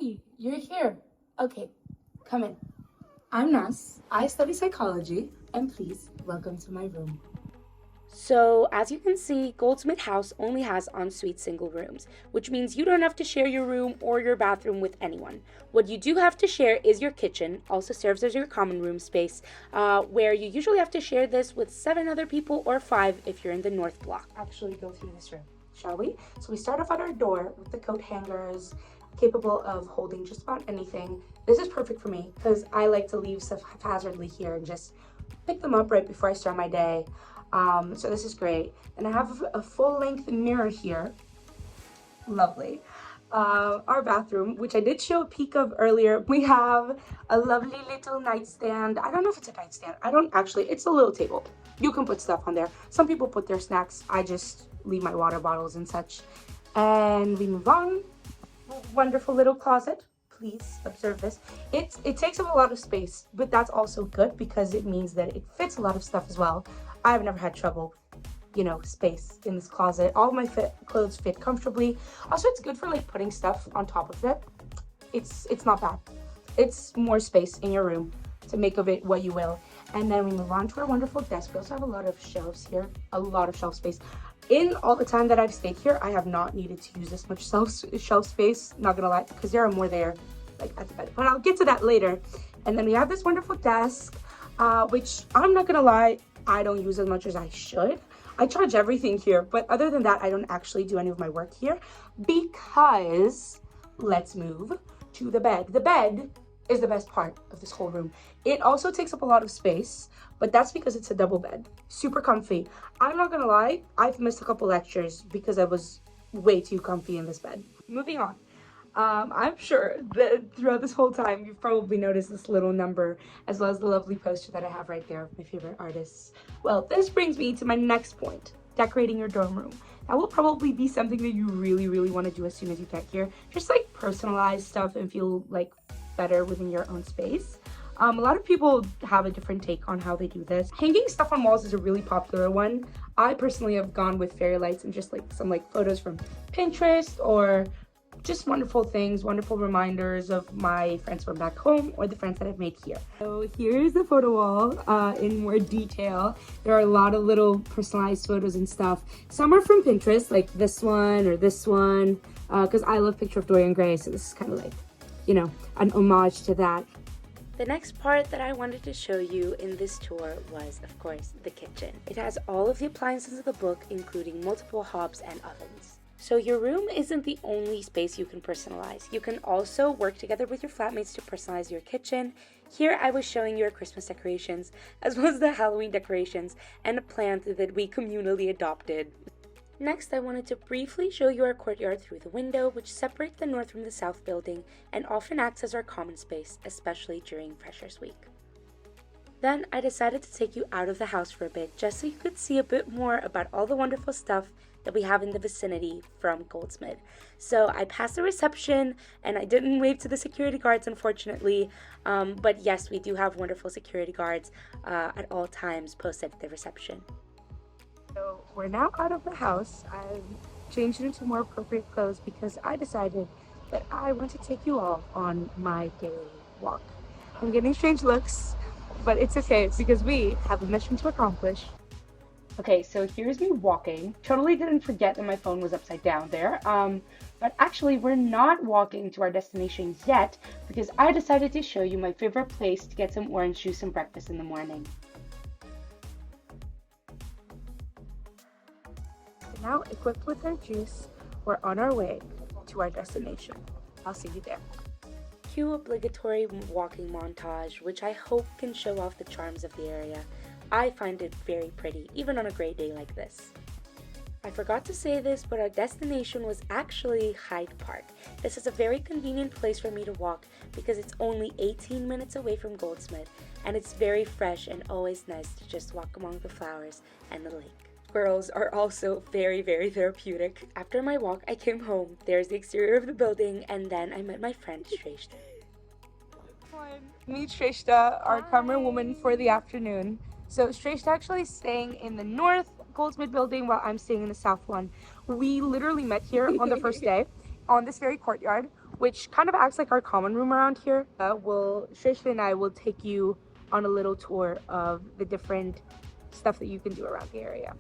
Hey, you're here. Okay, come in. I'm Nas. I study psychology, and please welcome to my room. So, as you can see, Goldsmid House only has ensuite single rooms, which means you don't have to share your room or your bathroom with anyone. What you do have to share is your kitchen, also serves as your common room space, where you usually have to share this with 7 other people or 5 if you're in the North Block. Actually, go through this room, shall we? So we start off at our door with the coat hangers, capable of holding just about anything. This is perfect for me because I like to leave stuff haphazardly here and just pick them up right before I start my day. So this is great. And I have a full-length mirror here. Lovely. Our bathroom, which I did show a peek of earlier, we have a lovely little nightstand. I don't know if it's a nightstand. I don't actually, it's a little table. You can put stuff on there. Some people put their snacks. I just leave my water bottles and such. And we move on. Wonderful little closet. Please observe this. It takes up a lot of space, but that's also good because it means that it fits a lot of stuff as well. I've never had trouble, space in this closet. All of my clothes fit comfortably. Also, it's good for like putting stuff on top of it. It's not bad. It's more space in your room to make of it what you will. And then we move on to our wonderful desk. We also have a lot of shelves here, a lot of shelf space. In all the time that I've stayed here, I have not needed to use this much shelf space, not gonna lie, because there are more there, like at the bed. But I'll get to that later. And then we have this wonderful desk, which I'm not gonna lie, I don't use as much as I should. I charge everything here, but other than that, I don't actually do any of my work here because let's move to the bed. The bed is the best part of this whole room. It also takes up a lot of space, but that's because it's a double bed. Super comfy. I'm not gonna lie, I've missed a couple lectures because I was way too comfy in this bed. Moving on. I'm sure that throughout this whole time, you've probably noticed this little number, as well as the lovely poster that I have right there of my favorite artists. Well, this brings me to my next point, decorating your dorm room. That will probably be something that you really, really want to do as soon as you get here. Just like personalize stuff and feel like better within your own space. A lot of people have a different take on how they do this. Hanging stuff on walls is a really popular one. I personally have gone with fairy lights and just like some like photos from Pinterest or just wonderful things, wonderful reminders of my friends from back home or the friends that I've made here. So here's the photo wall in more detail. There are a lot of little personalized photos and stuff. Some are from Pinterest, like this one or this one, because I love Picture of Dorian Gray, so this is kind of like, an homage to that. The next part that I wanted to show you in this tour was, of course, the kitchen. It has all of the appliances of the book, including multiple hobs and ovens. So your room isn't the only space you can personalize. You can also work together with your flatmates to personalize your kitchen. Here I was showing you our Christmas decorations, as well as the Halloween decorations, and a plant that we communally adopted. Next, I wanted to briefly show you our courtyard through the window, which separates the north from the south building and often acts as our common space, especially during Freshers Week. Then I decided to take you out of the house for a bit, just so you could see a bit more about all the wonderful stuff that we have in the vicinity from Goldsmid. So I passed the reception and I didn't wave to the security guards, unfortunately, but yes, we do have wonderful security guards at all times posted at the reception. So we're now out of the house. I've changed into more appropriate clothes because I decided that I want to take you all on my daily walk. I'm getting strange looks, but it's okay because we have a mission to accomplish. Okay, so here's me walking. Totally didn't forget that my phone was upside down there. But actually, we're not walking to our destination yet because I decided to show you my favorite place to get some orange juice and breakfast in the morning. Now, equipped with our juice, we're on our way to our destination. I'll see you there. Cue obligatory walking montage, which I hope can show off the charms of the area. I find it very pretty, even on a great day like this. I forgot to say this, but our destination was actually Hyde Park. This is a very convenient place for me to walk because it's only 18 minutes away from Goldsmid, and it's very fresh and always nice to just walk among the flowers and the lake. Squirrels are also very, very therapeutic. After my walk, I came home. There's the exterior of the building, and then I met my friend Shreshta. Meet Shreshta, our camera woman for the afternoon. So Shreshta actually is staying in the north Goldsmid building while I'm staying in the south one. We literally met here on the first day on this very courtyard. which kind of acts like our common room around here. Shreshta and I will take you on a little tour of the different stuff that you can do around the area.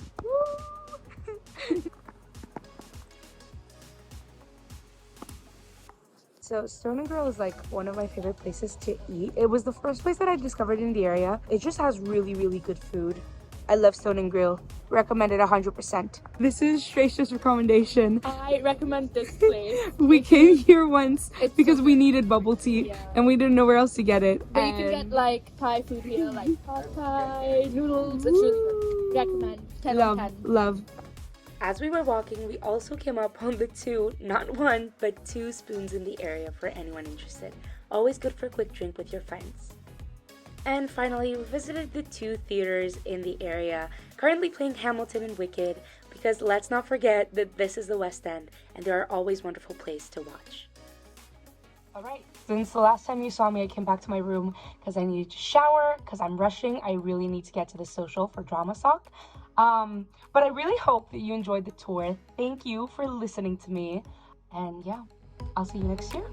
So Stone and Grill is like one of my favorite places to eat. It was the first place that I discovered in the area. It just has really, really good food. I love Stone and Grill. Recommend it 100%. This is Shreshta's recommendation. I recommend this place. We came here once because so we needed bubble tea and we didn't know where else to get it. But you can get like Thai food here, like pad Thai, noodles. It's really good. Recommend. 10 love, out of 10. love. As we were walking, we also came up on the two, not one, but two spoons in the area for anyone interested. Always good for a quick drink with your friends. And finally, we visited the two theaters in the area, currently playing Hamilton and Wicked, because let's not forget that this is the West End, and there are always wonderful places to watch. Alright, since the last time you saw me, I came back to my room because I needed to shower, because I'm rushing. I really need to get to the social for Drama Sock. But I really hope that you enjoyed the tour. Thank you for listening to me. And yeah, I'll see you next year.